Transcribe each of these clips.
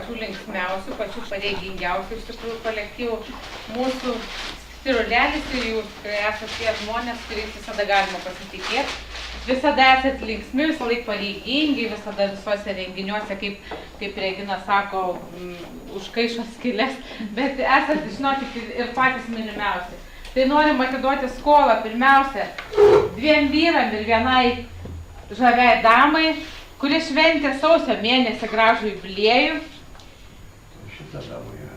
pačių linksmiausių, pačių pareigingiausių iš tikrųjų kolektyvų. Mūsų Tyrulelis ir jūs, kai esate tie žmonės, kuriais visada galima pasitikėti. Visada esate linksmi, visą laiką pareigingi, visada visuose renginiuose, kaip Regina sako, užkaišo skylės, bet esate, žinokit, ir patys minimiausi. Tai norim atiduoti skolą pirmiausia 2 vyram ir vienai žaviai damai, kuri šventė sausio mėnesį gražų jubiliejų. Šitą damą yra.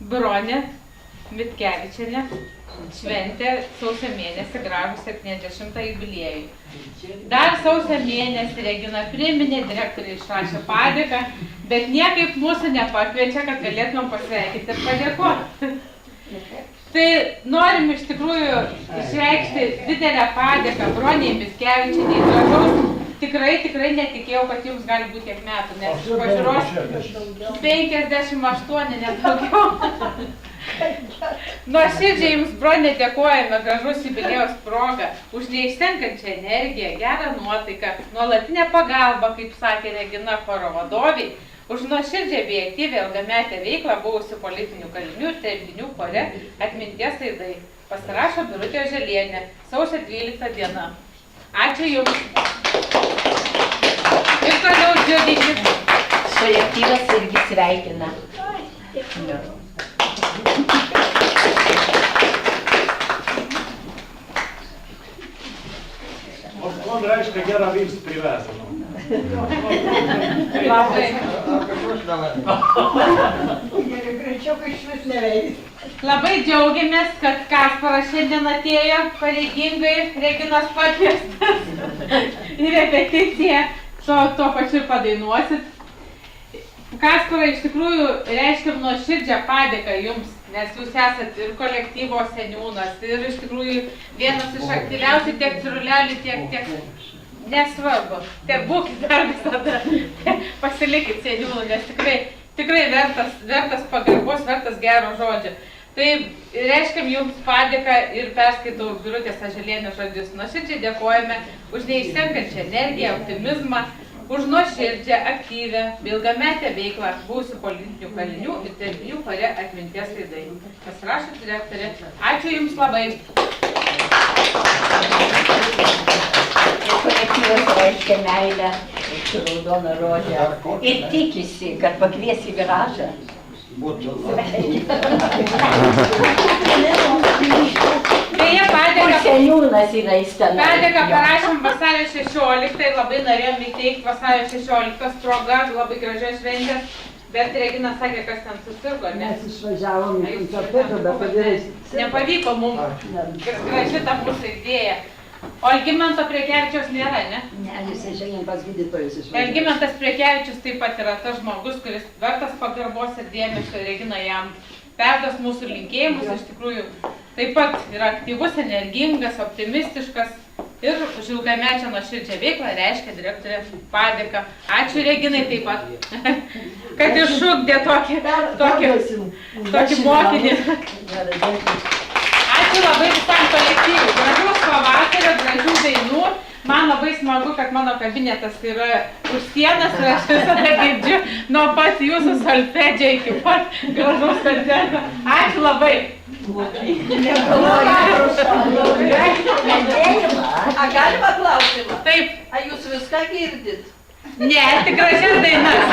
Bronė Mitkevičienė šventė sausio mėnesį gražų 70 jubiliejų. Dar sausio mėnesį Regina priminė, direktoriai išrašė padėką, bet niekaip mūsų nepakviečia, kad galėtumėm pasveikinti ir padėkoti. Tai norim iš tikrųjų išreikšti didelę padėką Broniai Mitkevičienei, gražaus. Tikrai netikėjau, kad jums gali būti tiek metų, nes iš pažiūros 58, nedaugiau. Nuoširdžiai jums, Bronė, dėkojame gražus jubiliejaus progą už neišsenkančią energiją, gerą nuotaiką, nuolatinę pagalbą, kaip sakė Regina, choro vadoviai, už nuoširdžią bei aktyvią ilgametę veiklą buvusių politinių kalinių ir tremtinių chore Atminties aidai. Pasirašo Birutė Oželienė, sausio 12 diena. Ačiū jums. Ir toliau džiuginkit. Kolektyvas irgi sveikina. Он reiškia gerą viltį privežino. Labai. Greičiau, kai išvis neveiks. Labai džiaugiamės, kad Kasparas šiandien atėjo pareigingai Reginos pakviestas į repeticiją, tuo pačiu padainuosit. Kasparai, iš tikrųjų reiškiam nuoširdžią padėką jums, nes jūs esat ir kolektyvo seniūnas, ir iš tikrųjų vienas iš aktyviausių tiek Cirulelių, tiek nesvarbu, tiek būkit dar visada, pasilikit seniūnų, nes tikrai vertas pagarbos, vertas gero žodžio. Tai reiškiam jums padėką ir perskaitau Birutės Oželienės žodžius. Nuoširdžiai dėkojame už neišsenkančią energiją, optimizmą, už nuoširdžią, aktyvę, ilgametę veiklą buvusių politinių kalinių ir tremtinių chore Atminties aidai. Pasirašo direktorė. Ačiū jums labai. Kolektyvas reiškia meilę, raudoną rožę ir tikisi, kad pakvies į garažą. Beje, seniūnas yra įstenai. Padėką parašėm vasario 16, labai norėjom įteikti vasario 16 proga, labai gražios šventės, bet Regina sakė, kas ten susirgo, ne? Mes išvažiavom į koncertą, bet padarys. Nepavyko mums graži ta mūsų idėja. O Algimanto Priekevičiaus nėra, ne? Ne, jisai šiandien pas gydytojus išvažiavo. Algimantas Priekevičius taip pat yra tas žmogus, kuris vertas pagarbos ir dėmesio. Regina jam perduos mūsų linkėjimus, iš tikrųjų taip pat yra aktyvus, energingas, optimistiškas ir už ilgamečią nuoširdžią veiklą reiškia direktorė padėką. Ačiū Reginai taip pat, kad išugdė tokį mokinį. Ačiū labai visam kolektyvui. Gražaus pavasario, gražių dainų. Man labai smagu, kad mano kabinetas yra už sienas ir aš visada girdžiu nuo pat jūsų solfedžio iki pat gražaus koncerto. Ačiū labai. A galima klausimą? Taip. A jūs viską girdit? Ne, tik gražias dainas.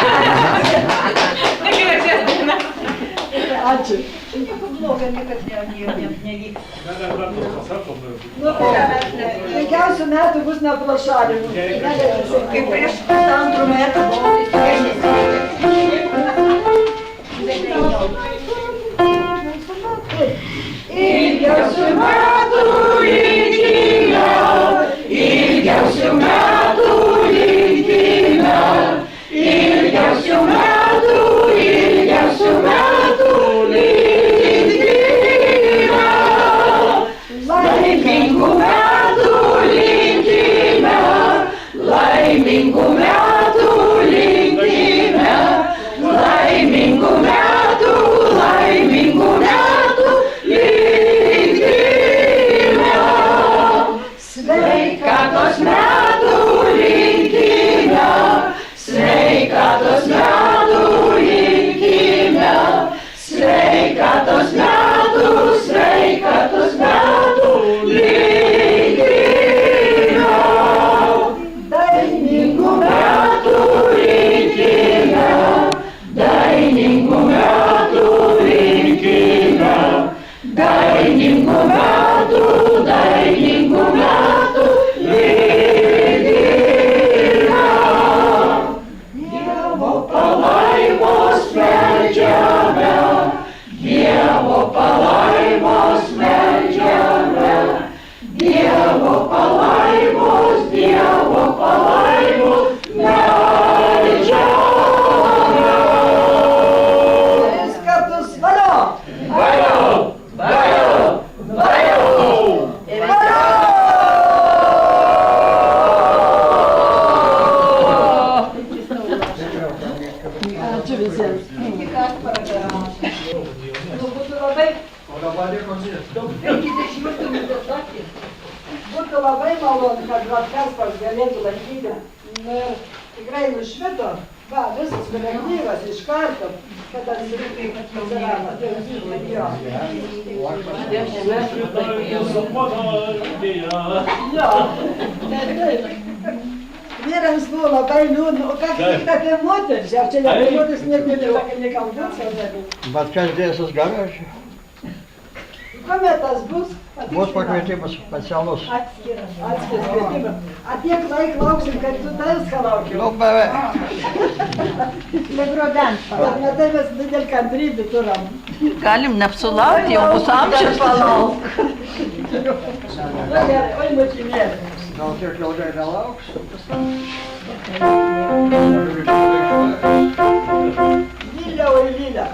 Tik gražias dainas. Ačiū. Nieko blogo, niekas nevyks. Penkiausių metų bus neprašalimų. Kaip prieš 2 metų buvo Ilgiausių metų linkime, ilgiausių metų linkime, ilgiausių metų linkime, laimingų metų linkime, laimingų metų linkime, laimingų metų linkime. Dainingų metų, lydime. Dievo palaimos meldžiame, Dievo palaimos meldžiame, Dievo palaimos meldžiame. Tris kartus valio! Valio, valio, valio. Ačiū visiems. Iki Kasparą geriausia. Nu, būtų labai, 50 minutės. Būtų labai malonu, kad vat Kasparas galėtų lankyti. Nu, ir tikrai nušvito. Va, visas kolektyvas iš karto, kad atsirado. Jo, taip. Vyrams buvo labai liūdna, o ką tik apie moteris, ar čia apie moteris nieko nekalbės, ar ne? Bet kas dėsis garažė? Kuomet tas bus? Bus pakvietimas specialus. Atskiras kvietimas. Atiek laik lauksim, kad tu tas laukiu. Nu, beveik. Bet matai, mes didel kantrybį turim. Galim neapsulaukti, jau bus amžius. Oi, močinėlė. Gal tiek ilgai nelauks? Lilia, oi, Lilia.